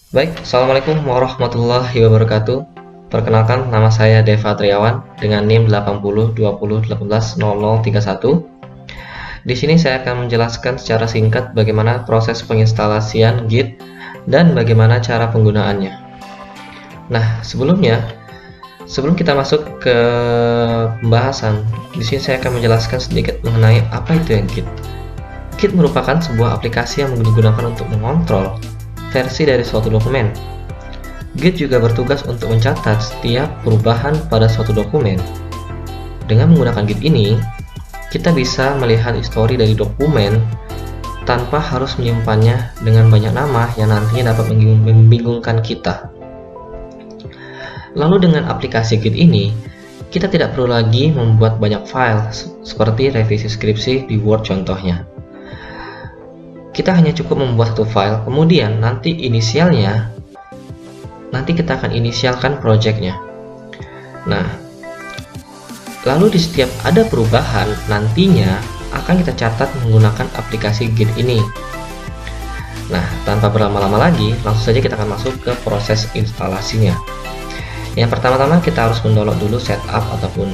Baik, Assalamualaikum warahmatullahi wabarakatuh. Perkenalkan, nama saya Deva Triawan dengan NIM 8020180031. Di sini saya akan menjelaskan secara singkat bagaimana proses penginstalasian Git dan bagaimana cara penggunaannya. Nah, sebelum kita masuk ke pembahasan, di sini saya akan menjelaskan sedikit mengenai apa itu yang Git. Git merupakan sebuah aplikasi yang digunakan untuk mengontrol versi dari suatu dokumen. Git juga bertugas untuk mencatat setiap perubahan pada suatu dokumen. Dengan menggunakan Git ini, kita bisa melihat histori dari dokumen tanpa harus menyimpannya dengan banyak nama yang nantinya dapat membingungkan kita. Lalu dengan aplikasi Git ini, kita tidak perlu lagi membuat banyak file seperti revisi skripsi di Word contohnya. Kita hanya cukup membuat satu file, kemudian nanti kita akan inisialkan projectnya. Nah, lalu di setiap ada perubahan nantinya akan kita catat menggunakan aplikasi Git ini. Nah, tanpa berlama-lama lagi, langsung saja kita akan masuk ke proses instalasinya. Yang pertama-tama kita harus mendownload dulu setup ataupun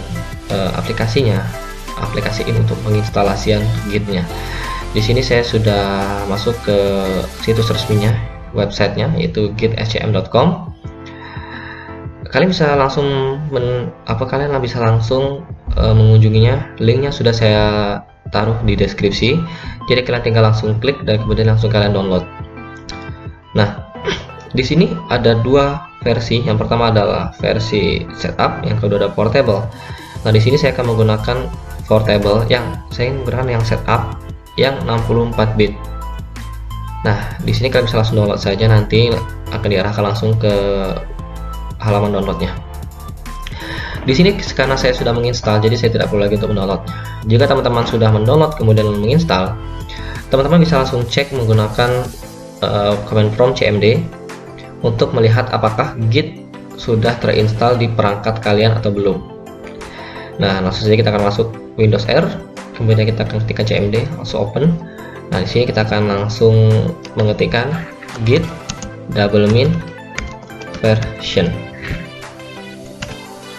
aplikasi ini untuk penginstalasian Git-nya. Di sini saya sudah masuk ke situs resminya, websitenya, yaitu gitscm.com. Kalian bisa langsung mengunjunginya. Linknya sudah saya taruh di deskripsi. Jadi kalian tinggal langsung klik dan kemudian langsung kalian download. Nah, di sini ada dua versi. Yang pertama adalah versi setup, yang kedua ada portable. Nah, di sini saya akan menggunakan portable, yang setup yang 64 bit. Nah, di sini kalian bisa langsung download saja, nanti akan diarahkan langsung ke halaman downloadnya. Di sini karena saya sudah menginstal, jadi saya tidak perlu lagi untuk mendownloadnya. Jika teman-teman sudah mendownload kemudian menginstal, teman-teman bisa langsung cek menggunakan command prompt cmd untuk melihat apakah Git sudah terinstall di perangkat kalian atau belum. Nah, langsung saja kita akan masuk Windows R, kemudian kita akan ketikkan cmd, langsung open. Nah, di sini kita akan langsung mengetikkan git double-min version.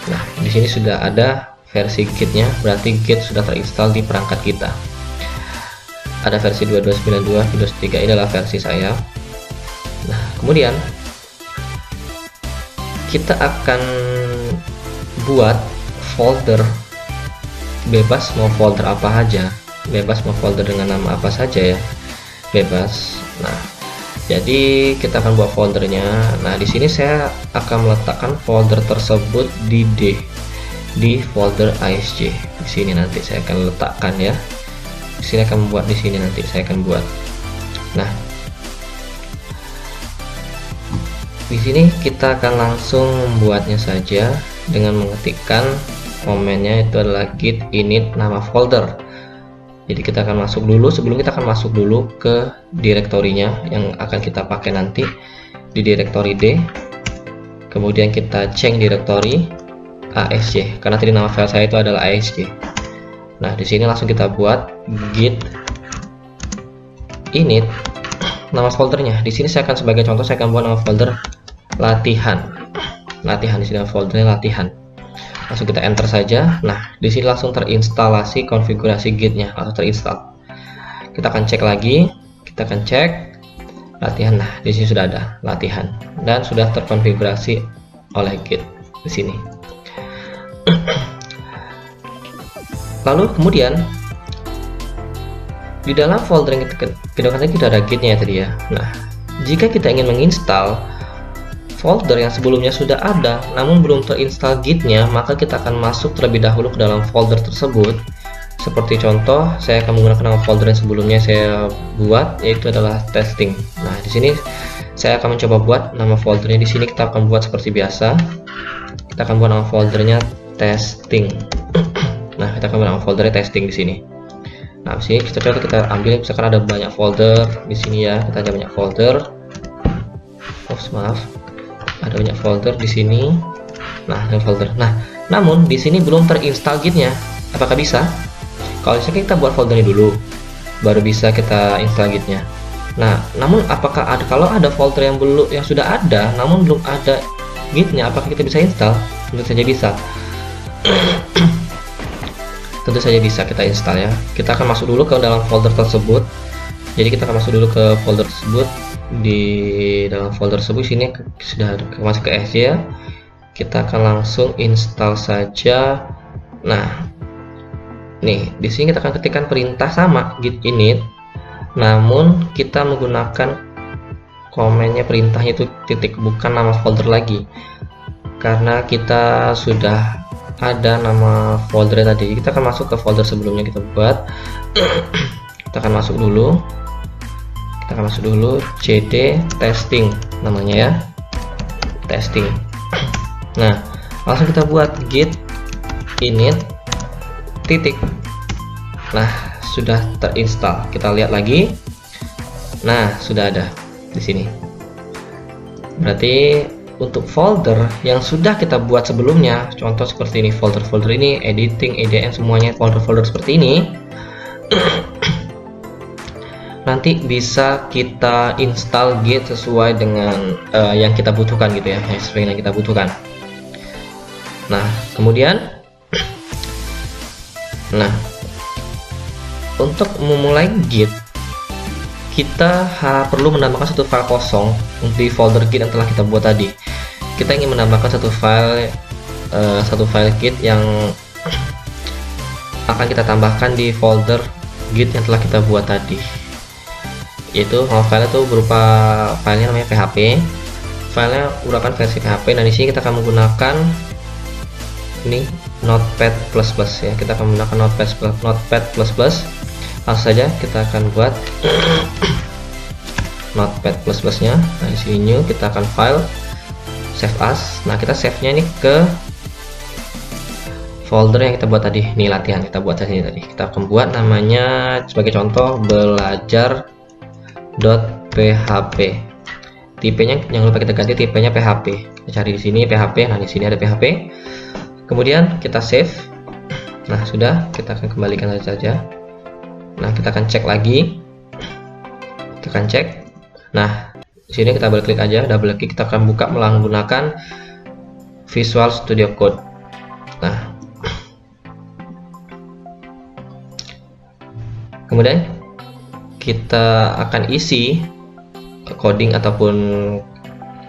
Nah, di sini sudah ada versi Git-nya, berarti Git sudah terinstall di perangkat kita. Ada versi 2292, Windows 3, ini adalah versi saya. Nah, kemudian kita akan buat folder, bebas mau folder apa aja, bebas mau folder dengan nama apa saja ya, bebas. Nah, jadi kita akan buat foldernya. Nah, di sini saya akan meletakkan folder tersebut di folder ASJ. Di sini nanti saya akan letakkan ya. Di sini akan membuat, di sini nanti saya akan buat. Nah, di sini kita akan langsung membuatnya saja dengan mengetikkan komennya, itu adalah git init nama folder. Jadi kita akan masuk dulu, sebelum kita akan masuk dulu ke direktorinya yang akan kita pakai nanti di direktori D. Kemudian kita change direktori ASJ, karena tadi nama file saya itu adalah ASJ. Nah, di sini langsung kita buat git init nama foldernya. Di sini saya akan, sebagai contoh, saya akan buat nama folder latihan. Di sini nama foldernya latihan. Langsung kita enter saja. Nah, di sini langsung terinstalasi konfigurasi Git-nya, langsung terinstall. Kita akan cek lagi, kita akan cek latihan. Nah, di sini sudah ada latihan dan sudah terkonfigurasi oleh Git di sini. Lalu kemudian di dalam folder yang kita gunakan kita ada Git-nya tadi ya. Nah, jika kita ingin menginstal folder yang sebelumnya sudah ada namun belum terinstall Git-nya, maka kita akan masuk terlebih dahulu ke dalam folder tersebut. Seperti contoh, saya akan menggunakan nama folder yang sebelumnya saya buat, yaitu adalah testing. Nah, di sini saya akan mencoba buat nama foldernya. Di sini kita akan buat seperti biasa. Kita akan buat nama foldernya testing. Nah, kita akan buat nama foldernya testing di sini. Nah, di sini kita ambil, misalkan ada banyak folder di sini ya. Kita ada banyak folder. Ada banyak folder di sini. Nah, ada folder. Nah, namun di sini belum terinstall Git-nya. Apakah bisa? Kalau misalnya kita buat foldernya dulu, baru bisa kita install Git-nya. Nah, namun apakah ada, kalau ada folder yang sudah ada namun belum ada gitnya, apakah kita bisa install? Tentu saja bisa. Tentu saja bisa kita install ya. Kita akan masuk dulu ke dalam folder tersebut. Jadi kita akan masuk dulu ke folder tersebut. Di dalam folder tersebut sini sudah masuk ke SC ya. Kita akan langsung install saja. Nah, nih di sini kita akan ketikkan perintah sama git init, namun kita menggunakan komennya, perintahnya itu titik, bukan nama folder lagi, karena kita sudah ada nama folder tadi. Kita akan masuk ke folder sebelumnya kita buat. Kita akan masuk dulu. CD testing namanya ya, testing. Nah, langsung kita buat git init titik. Nah, sudah terinstall. Kita lihat lagi. Nah, sudah ada di sini. Berarti untuk folder yang sudah kita buat sebelumnya, contoh seperti ini, folder-folder ini, editing, EDM, semuanya folder-folder seperti ini, nanti bisa kita install git sesuai dengan yang kita butuhkan gitu ya, sesuai yang kita butuhkan. Nah, kemudian untuk memulai git, kita perlu menambahkan satu file kosong di folder git yang telah kita buat tadi. Kita ingin menambahkan satu file git yang akan kita tambahkan di folder git yang telah kita buat tadi. Yaitu file itu berupa filenya namanya PHP. Filenya merupakan versi PHP. Nah, di sini kita akan menggunakan ini Notepad++ ya. Kita akan menggunakan Notepad++. Langsung saja kita akan buat Notepad++ nya. Nah, di sini new, kita akan file save as. Nah, kita save-nya ini ke folder yang kita buat tadi. Nih, latihan kita buat tadi. Kita akan buat namanya sebagai contoh belajar.php. Tipenya jangan lupa kita ganti tipenya PHP. Kita cari di sini PHP. Nah, di sini ada PHP. Kemudian kita save. Nah, sudah, kita akan kembalikan saja. Nah, kita akan cek lagi. Kita akan cek. Nah, di sini kita double klik aja, double klik, kita akan buka menggunakan Visual Studio Code. Nah, kemudian kita akan isi coding ataupun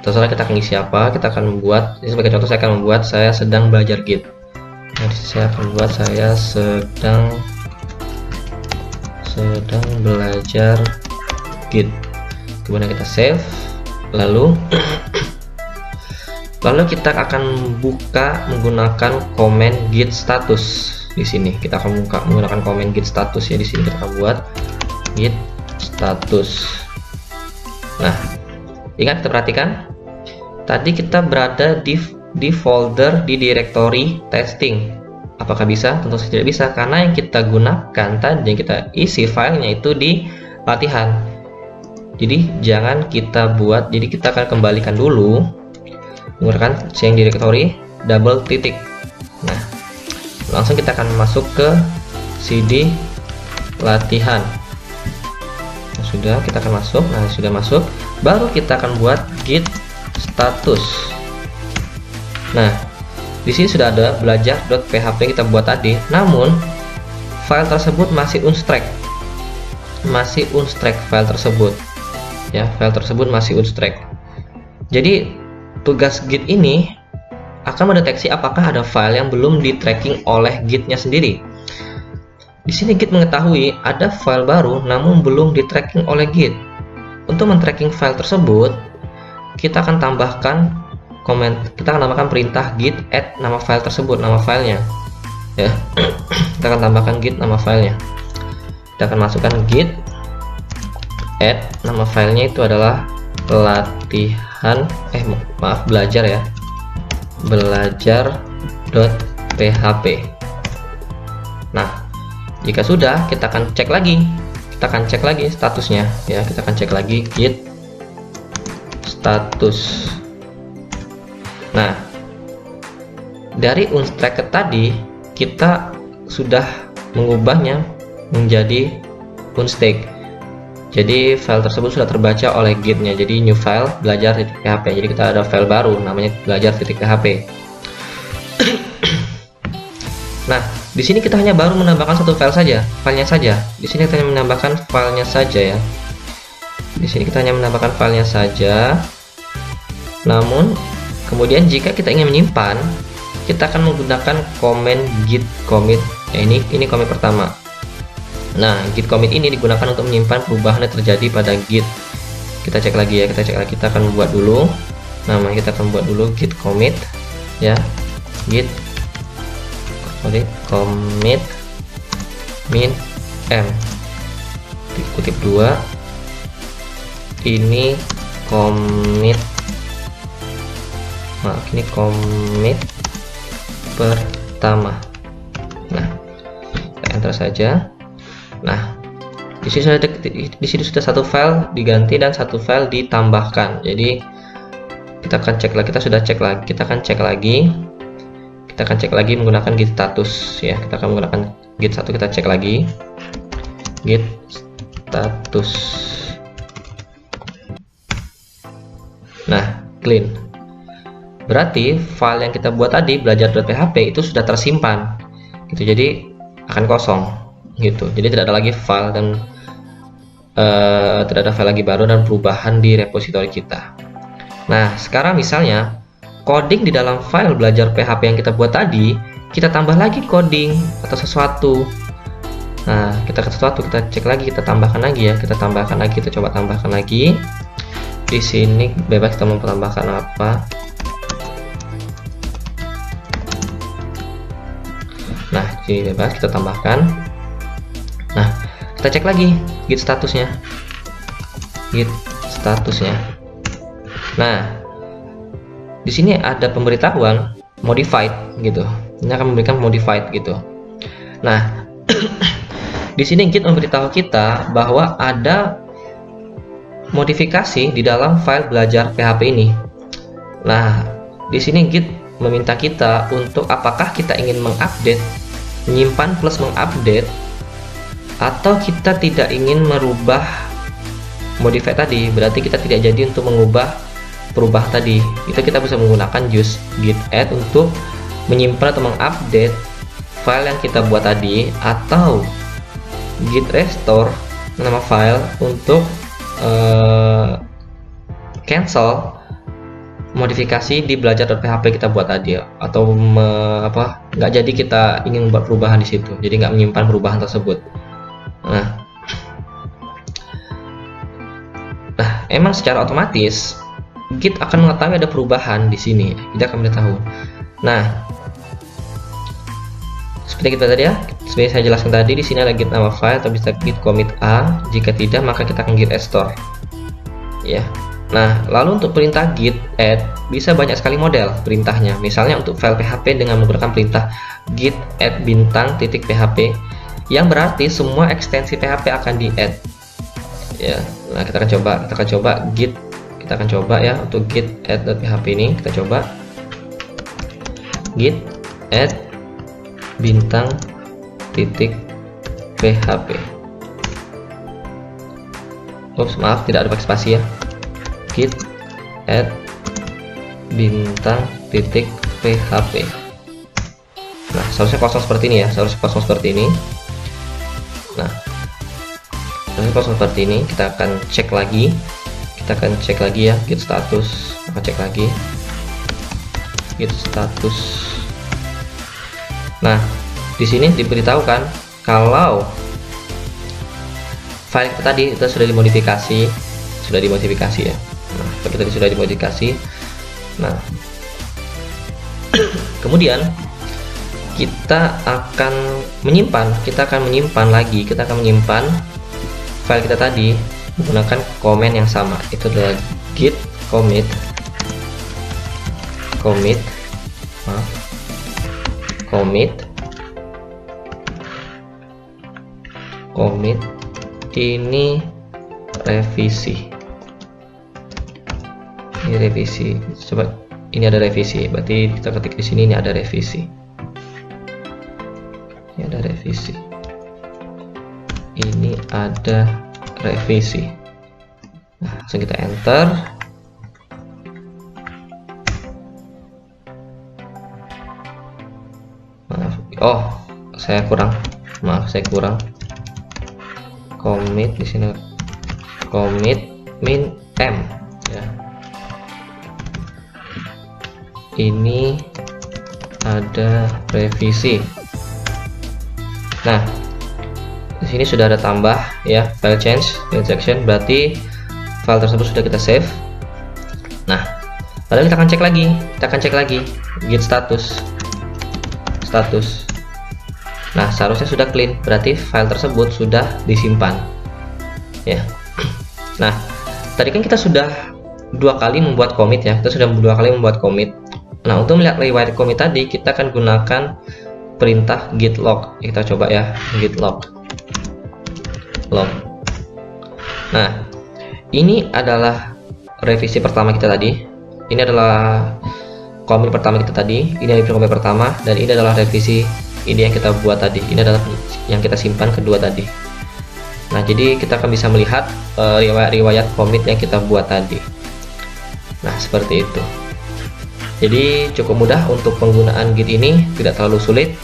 terserah kita akan isi apa. Kita akan membuat, ini sebagai contoh saya akan membuat saya sedang belajar git. Nah, saya akan buat saya sedang belajar git. Kemudian kita save, lalu kita akan buka menggunakan komen git status. Di sini kita akan buka menggunakan komen git status ya. Di sini kita akan buat git status. Nah, ingat, kita perhatikan tadi kita berada di folder di directory testing. Apakah bisa? Tentu saja tidak bisa, karena yang kita gunakan tadi, yang kita isi filenya itu di latihan. Jadi jangan kita buat, jadi kita akan kembalikan dulu menggunakan change directory double titik. Nah, langsung kita akan masuk ke CD latihan. Nah, sudah, kita akan masuk. Nah, sudah masuk, baru kita akan buat git status. Nah, di sini sudah ada belajar.php yang kita buat tadi, namun file tersebut masih unstruct. File tersebut ya, file tersebut masih unstruct. Jadi tugas git ini akan mendeteksi apakah ada file yang belum di tracking oleh gitnya sendiri. Di sini git mengetahui ada file baru namun belum di tracking oleh git. Untuk men-tracking file tersebut, kita akan tambahkan kita akan tambahkan perintah git add nama file tersebut, nama filenya ya. Kita akan tambahkan git nama filenya. Kita akan masukkan git add, nama filenya itu adalah latihan belajar ya, belajar.php. Nah, jika sudah, kita akan cek lagi statusnya ya. Kita akan cek lagi git status. Nah, dari unstruct tadi kita sudah mengubahnya menjadi unstack. Jadi file tersebut sudah terbaca oleh gitnya. Jadi new file belajar.php. Jadi kita ada file baru namanya belajar.php. Nah, di sini kita hanya baru menambahkan satu file saja, filenya saja. Di sini kita hanya menambahkan filenya saja ya. Di sini kita hanya menambahkan filenya saja. Namun, kemudian jika kita ingin menyimpan, kita akan menggunakan command git commit. Ini commit pertama. Nah, git commit ini digunakan untuk menyimpan perubahan yang terjadi pada git. Kita cek lagi ya, kita akan membuat dulu. Namanya kita akan membuat dulu git commit ya. Git commit min m dikutip 2 ini commit pertama. Nah, kita enter saja. Nah, di sini sudah satu file diganti dan satu file ditambahkan. Jadi kita akan cek lagi, kita akan cek lagi menggunakan git status ya. Kita akan menggunakan git 1, kita cek lagi git status. Nah, clean. Berarti file yang kita buat tadi belajar.php itu sudah tersimpan gitu. Jadi akan kosong gitu. Jadi tidak ada lagi file dan tidak ada file lagi baru dan perubahan di repository kita. Nah, sekarang misalnya coding di dalam file belajar PHP yang kita buat tadi, kita tambah lagi coding atau sesuatu. Nah, kita cek lagi, kita tambahkan lagi ya, kita coba tambahkan lagi. Di sini bebas kita mau tambahkan apa. Nah, ini bebas kita tambahkan. Nah, kita cek lagi git statusnya. Nah, di sini ada pemberitahuan modified gitu. Ini akan memberikan modified gitu. Nah, di sini Git memberitahu kita bahwa ada modifikasi di dalam file belajar PHP ini. Nah, di sini Git meminta kita untuk apakah kita ingin mengupdate, menyimpan plus mengupdate, atau kita tidak ingin merubah modify tadi. Berarti kita tidak jadi untuk mengubah perubahan tadi. Itu kita bisa menggunakan use git add untuk menyimpan atau mengupdate file yang kita buat tadi, atau git restore nama file untuk cancel modifikasi di belajar.php kita buat tadi, atau nggak jadi kita ingin membuat perubahan di situ, jadi nggak menyimpan perubahan tersebut. Nah, emang secara otomatis Git akan mengetahui ada perubahan di sini, tidak akan beritahu. Nah, seperti kita tadi ya, seperti saya jelaskan tadi, di sini ada git nama file atau bisa git commit a. Jika tidak, maka kita akan git restore. Ya. Nah, lalu untuk perintah git add bisa banyak sekali model perintahnya. Misalnya untuk file PHP dengan menggunakan perintah git add *php, yang berarti semua ekstensi PHP akan di add. Ya. Nah, kita akan coba git. Kita akan coba ya untuk git add.php ini, kita coba git add *php. Oops, maaf, tidak ada pakai spasi ya. Git add *php. Nah, seharusnya kosong seperti ini ya, Nah, seharusnya kosong seperti ini. Kita akan cek lagi. Ya, git status. Akan cek lagi git status. Nah, di sini diberitahukan kalau file kita tadi itu sudah dimodifikasi ya. Nah, seperti tadi sudah dimodifikasi. Nah, kemudian kita akan menyimpan file kita tadi menggunakan komen yang sama. Itu adalah git commit ini revisi. Coba, ini ada revisi, berarti kita ketik di sini, ini ada revisi. Ini ada revisi. Nah, langsung kita enter. Oh, saya kurang. Maaf, saya kurang. Commit di sini. Commit min m ya. Ini ada revisi. Nah, di sini sudah ada tambah ya, file change transaction, berarti file tersebut sudah kita save. Nah, lalu kita akan cek lagi, git status. Nah, seharusnya sudah clean, berarti file tersebut sudah disimpan ya. Nah, tadi kan kita sudah 2 kali membuat commit ya, Nah, untuk melihat riwayat commit tadi, kita akan gunakan perintah git log. Kita coba ya, git log. Nah, ini adalah revisi pertama kita tadi. Ini adalah commit pertama kita tadi. Ini adalah commit pertama, dan ini adalah revisi ini yang kita buat tadi. Ini adalah yang kita simpan kedua tadi. Nah, jadi kita akan bisa melihat riwayat commit yang kita buat tadi. Nah, seperti itu. Jadi cukup mudah untuk penggunaan Git ini, tidak terlalu sulit.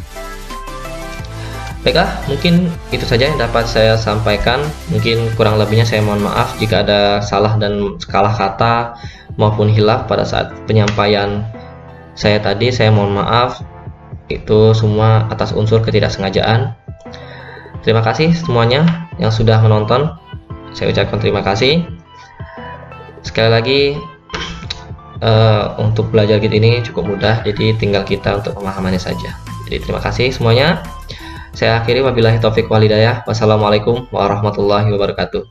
Baiklah, mungkin itu saja yang dapat saya sampaikan. Mungkin kurang lebihnya saya mohon maaf jika ada salah dan salah kata maupun hilaf pada saat penyampaian saya tadi. Saya mohon maaf, itu semua atas unsur ketidaksengajaan. Terima kasih semuanya yang sudah menonton. Saya ucapkan terima kasih. Sekali lagi, untuk belajar Git ini cukup mudah, jadi tinggal kita untuk pemahamannya saja. Jadi terima kasih semuanya. Saya akhiri, wabillahi taufik wal hidayah. Wassalamualaikum warahmatullahi wabarakatuh.